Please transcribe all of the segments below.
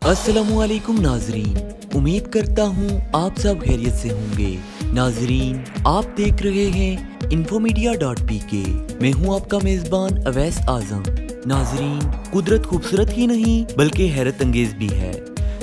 अस्सलामुअलैकुम नाजरीन, उम्मीद करता हूँ आप सब खैरियत से होंगे। नाजरीन, आप देख रहे हैं infomedia.pk। मैं हूँ आपका मेज़बान अवैस आज़म। नाजरीन, कुदरत खूबसूरत ही नहीं बल्कि हैरत अंगेज भी है,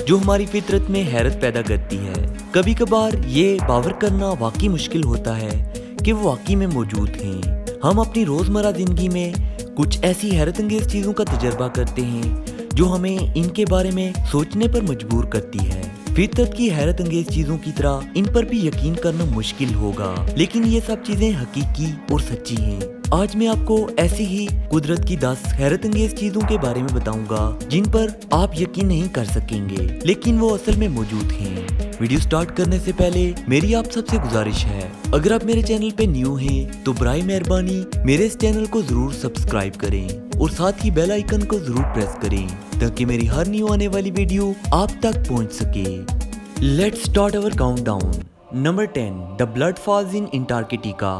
जो हमारी फितरत में हैरत पैदा करती है। कभी कभार ये बावर करना वाकई मुश्किल होता है कि वो वाकई में मौजूद हैं। हम अपनी रोज़मर्रा ज़िंदगी में कुछ ऐसी हैरत अंगेज चीज़ों का तजर्बा करते हैं जो हमें इनके बारे में सोचने पर मजबूर करती है। फितरत की हैरत अंगेज चीजों की तरह इन पर भी यकीन करना मुश्किल होगा, लेकिन ये सब चीजें हकीकी और सच्ची हैं। आज मैं आपको ऐसी ही कुदरत की 10 हैरत अंगेज चीजों के बारे में बताऊंगा जिन पर आप यकीन नहीं कर सकेंगे, लेकिन वो असल में मौजूद हैं। वीडियो स्टार्ट करने से पहले मेरी आप सबसे गुजारिश है, अगर आप मेरे चैनल पे न्यू हैं तो बराए मेहरबानी मेरे इस चैनल को जरूर सब्सक्राइब करें और साथ ही बेल आइकन को जरूर प्रेस करें ताकि मेरी हर न्यू आने वाली वीडियो आप तक पहुंच सके। Let's start our countdown. Number 10, the blood falls in Antarctica.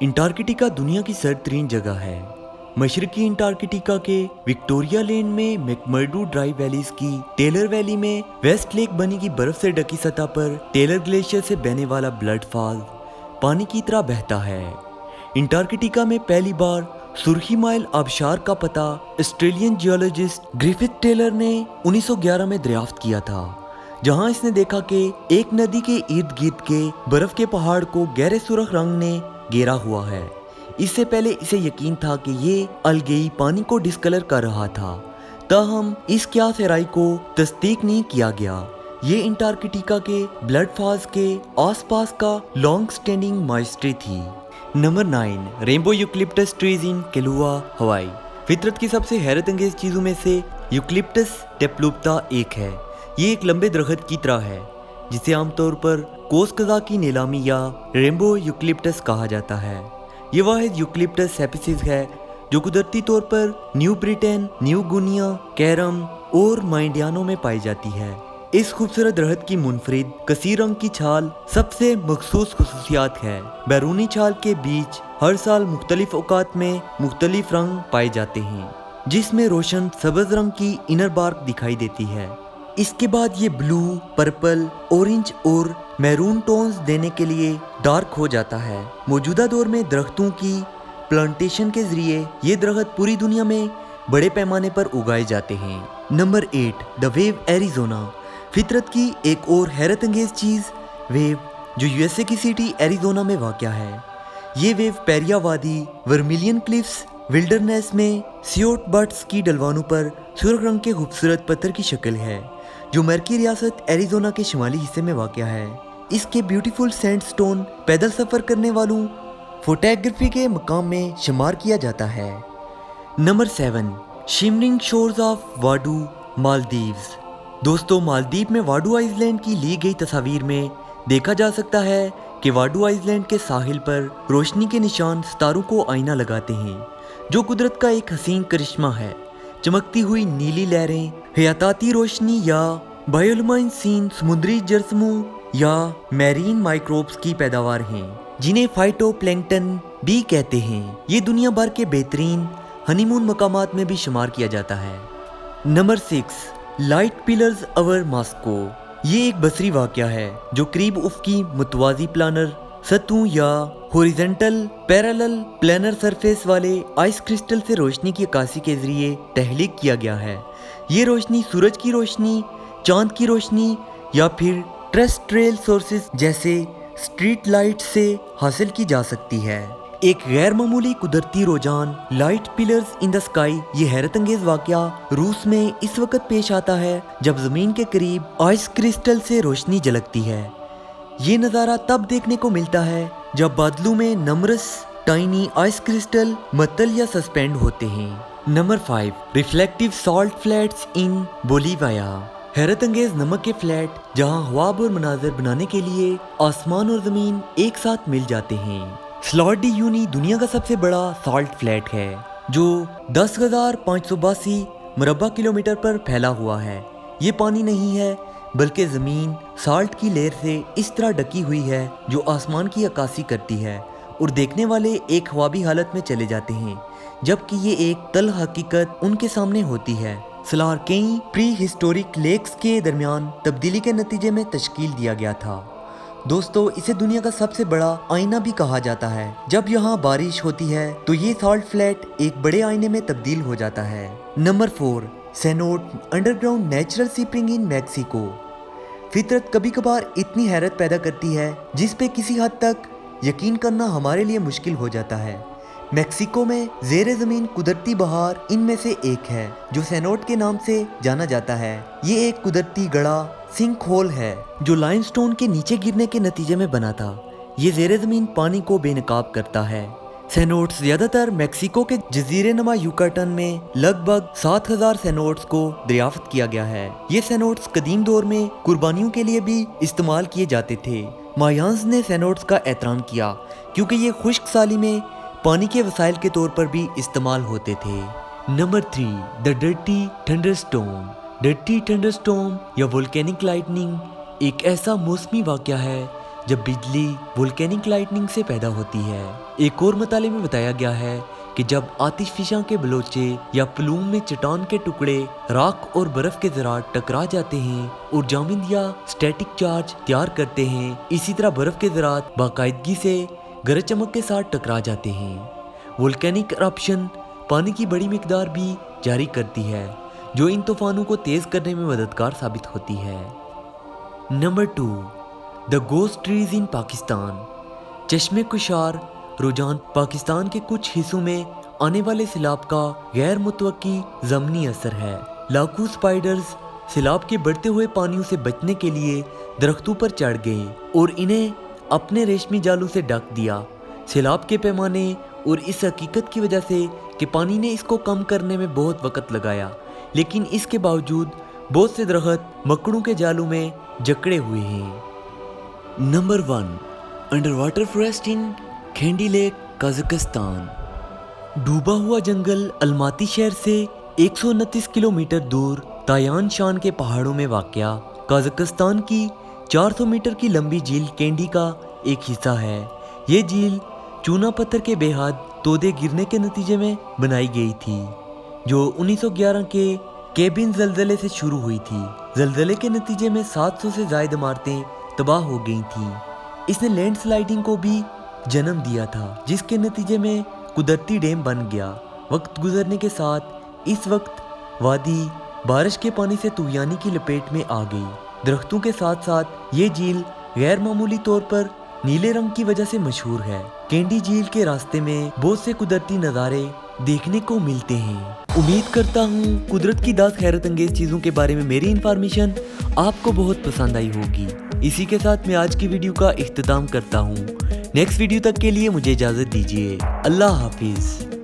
Antarctica दुनिया की सर्द तरीन जगह है। मशरकी अंटार्कटिका के विक्टोरिया लैंड में मैकमर्डो ड्राई वैलीज की टेलर वैली में वेस्ट लेक बनी की बर्फ से ढकी सतह पर टेलर ग्लेशियर से बहने वाला ब्लड फॉल पानी की तरह बहता है। अंटार्कटिका में पहली बार सुर्खी माइल आबशार का पता ऑस्ट्रेलियन जियोलॉजिस्ट ग्रिफिथ टेलर ने 1911 में दरियाफ्त किया था, जहां इसने देखा कि एक नदी के इर्द गिर्द के बर्फ के पहाड़ को गहरे सुर्ख रंग ने घेरा हुआ है। इससे पहले इसे यकीन था कि ये अलगेई पानी को डिस्कलर कर रहा था, ताहम इस क़यास राय को तस्दीक नहीं किया गया। ये अंटार्कटिका के ब्लड फॉल्स के आसपास का लॉन्ग स्टैंडिंग माइस्ट्री थी। Number 9, rainbow eucalyptus trees in केलुआ, हवाई। फितरत की सबसे हैरत अंगेज चीजों में से यूकलिप्टस टेप्लुप्ता एक है। ये एक लंबे दरख्त की तरह है जिसे आमतौर पर कोस कज़ा की नीलामी या रेनबो यूकलिप्टस कहा जाता है। ये वाहिद यूकलिप्टस स्पीसीज है जो कुदरती तौर पर न्यू ब्रिटेन, न्यू गुनिया, कैरम और माइंडियानो में पाई जाती है। इस खूबसूरत दरख्त की मुनफरिद कसीर रंग की छाल सबसे मखसूस खुसूसियात है। बैरूनी छाल के बीच हर साल मुख्तलिफ औकात में मुख्तलिफ रंग पाए जाते हैं, जिसमें रोशन सब्ज रंग की इनर बार्क दिखाई देती है। इसके बाद ये ब्लू, पर्पल, ऑरेंज और मैरून टोन्स देने के लिए डार्क हो जाता है। मौजूदा दौर में दरख्तों की प्लांटेशन के जरिए ये दरख्त पूरी दुनिया में बड़े पैमाने पर उगाए जाते हैं। Number 8, the wave, Arizona. फितरत की एक और हैरत अंगेज चीज वेव, जो यूएसए की सिटी एरिज़ोना में वाक़या है। ये वेव पेरिया वादी, वर्मिलियन क्लिफ्स, विल्डरनेस में सियोट बट्स की ढलवानों पर सुर्ख रंग के खूबसूरत पत्थर की शक्ल है, जो अमेरिकी रियासत एरिज़ोना के शिमाली हिस्से में वाक़या है। इसके ब्यूटीफुल सैंडस्टोन पैदल सफ़र करने वालों फोटोग्राफी के मकाम में शुमार किया जाता है। Number 7, shimmering shores of वाडू, Maldives. दोस्तों, मालदीव में वाडू आइलैंड की ली गई तस्वीर में देखा जा सकता है कि वाडू आइलैंड के साहिल पर रोशनी के निशान सितारों को आईना लगाते हैं, जो कुदरत का एक हसीन करिश्मा है। चमकती हुई नीली लहरें हयाताती रोशनी या बायोलुमिन सीन समुद्री जरसमू या मैरीन माइक्रोब्स की पैदावार हैं, जिन्हें फाइटोप्लैंक्टन भी कहते हैं। ये दुनिया भर के बेहतरीन हनीमून मकामात में भी शुमार किया जाता है। Number 6, light pillars over Moscow. ये एक बसरी वाक़या है जो करीब उफ़क़ी मुतवाज़ी प्लानर सतहों या हॉरिज़ॉन्टल पैरेलल प्लानर सरफेस वाले आइस क्रिस्टल से रोशनी की अक्कासी के जरिए तहलीक किया गया है। ये रोशनी सूरज की रोशनी, चांद की रोशनी या फिर टेरेस्ट्रियल सोर्सेज जैसे स्ट्रीट लाइट से हासिल की जा सकती है। एक गैर मामूली कुदरती रुझान, light pillars in the sky, ये हैरत अंगेज वाक़या रूस में इस वक्त पेश आता है जब जमीन के करीब आइस क्रिस्टल से रोशनी झलकती है। ये नज़ारा तब देखने को मिलता है जब बादलों में नमरस टाइनी आइस क्रिस्टल मतल या सस्पेंड होते हैं। नंबर 5, रिफ्लेक्टिव सॉल्ट फ्लैट्स इन बोलीविया। हैरत अंगेज नमक के फ्लैट जहां ख्वाब और मनाजर बनाने के लिए आसमान और ज़मीन एक साथ मिल जाते हैं। स्लॉट डी यूनी दुनिया का सबसे बड़ा सॉल्ट फ्लैट है, जो 10,582 मुरब्बा किलोमीटर पर फैला हुआ है। ये पानी नहीं है बल्कि ज़मीन साल्ट की लेयर से इस तरह ढकी हुई है जो आसमान की अक्कासी करती है और देखने वाले एक ख्वाबी हालत में चले जाते हैं, जबकि ये एक तल हकीकत उनके सामने होती है। सलार कई प्री हिस्टोरिक लेक्स के दरमियान तब्दीली के नतीजे में तश्कील दिया गया था। दोस्तों, इसे दुनिया का सबसे बड़ा आईना भी कहा जाता है। जब यहाँ बारिश होती है तो ये सॉल्ट फ्लैट एक बड़े आईने में तब्दील हो जाता है। Number 4, cenote underground natural spring in Mexico. फितरत कभी कभार इतनी हैरत पैदा करती है जिस पे किसी हद तक यकीन करना हमारे लिए मुश्किल हो जाता है। मैक्सिको में ज़ेरे ज़मीन कुदरती बहार इनमें से एक है जो सेनोट के नाम से जाना जाता है। ये एक कुदरती गड़ा सिंक होल है जो लाइमस्टोन के नीचे गिरने के नतीजे में बना था। ये ज़ेरे ज़मीन पानी को बेनकाब करता है। सेनोट्स ज्यादातर मैक्सिको के जजीरे नुमा युकाटन में लगभग 7000 सेनोट्स को दरियाफ्त किया गया है। ये सेनोट्स कदीम दौर में कुर्बानियों के लिए भी इस्तेमाल किए जाते थे। मायान्स ने सेनोट्स का एहतराम किया क्योंकि ये खुश्क साली में पानी के वसाइल के तौर पर भी इस्तेमाल होते थे। Number 3, the dirty thunderstorm. Dirty thunderstorm या वोल्केनिक लाइटनिंग एक ऐसा मौसमी वाक़या है जब बिजली वोल्केनिक लाइटनिंग से पैदा होती है। एक और मताले में बताया गया है कि जब आतिशफिशां के बलोचे या प्लूम में चट्टान के टुकड़े राख और बर्फ के ज़रात टकरा जाते हैं और जामिद या स्टैटिक चार्ज तैयार करते हैं, इसी तरह बर्फ के ज़रात बाकायदगी से गरज चमक के साथ टकरा जाते हैं। वोल्केनिक eruption पानी की बड़ी मिकदार भी जारी करती है जो इन तूफानों को तेज करने में मददगार साबित होती है। Number 2, the ghost trees in Pakistan. चश्मे कुशार रुझान पाकिस्तान के कुछ हिस्सों में आने वाले सैलाब का गैर मुतवक्की ज़मनी असर है। लाखों स्पाइडर्स सैलाब के बढ़ते हुए पानियों से बचने के लिए दरख्तों पर चढ़ गए और इन्हें अपने रेशमी जालों से ढक दिया। सैलाब के पैमाने और इस हकीकत की वजह से कि पानी ने इसको कम करने में बहुत वक्त लगाया, लेकिन इसके बावजूद बहुत से दरख्त मकड़ों के जालों में जकड़े हुए हैं। Number 1, underwater forest in Kaindy lake, Kazakhstan. डूबा हुआ जंगल अलमाती शहर से 129 किलोमीटर दूर तायान शान के पहाड़ों में वाक़या कजाकिस्तान की 400 मीटर की लंबी झील केंडी का एक हिस्सा है। ये झील चूना पत्थर के बेहद तोदे गिरने के नतीजे में बनाई गई थी जो 1911 के केबिन जलजले से शुरू हुई थी। जलजले के नतीजे में 700 से ज़ायद इमारतें तबाह हो गई थीं। इसने लैंडस्लाइडिंग को भी जन्म दिया था जिसके नतीजे में कुदरती डैम बन गया। वक्त गुजरने के साथ इस वक्त वादी बारिश के पानी से तूफानी की लपेट में आ गई। दरख्तों के साथ साथ ये झील गैर मामूली तौर पर नीले रंग की वजह से मशहूर है। केंडी झील के रास्ते में बहुत से कुदरती नज़ारे देखने को मिलते हैं। उम्मीद करता हूँ कुदरत की 10 हैरत अंगेज चीज़ों के बारे में मेरी इन्फॉर्मेशन आपको बहुत पसंद आई होगी। इसी के साथ मैं आज की वीडियो का इख्तिताम करता हूँ। नेक्स्ट वीडियो तक के लिए मुझे इजाज़त दीजिए। अल्लाह हाफिज़।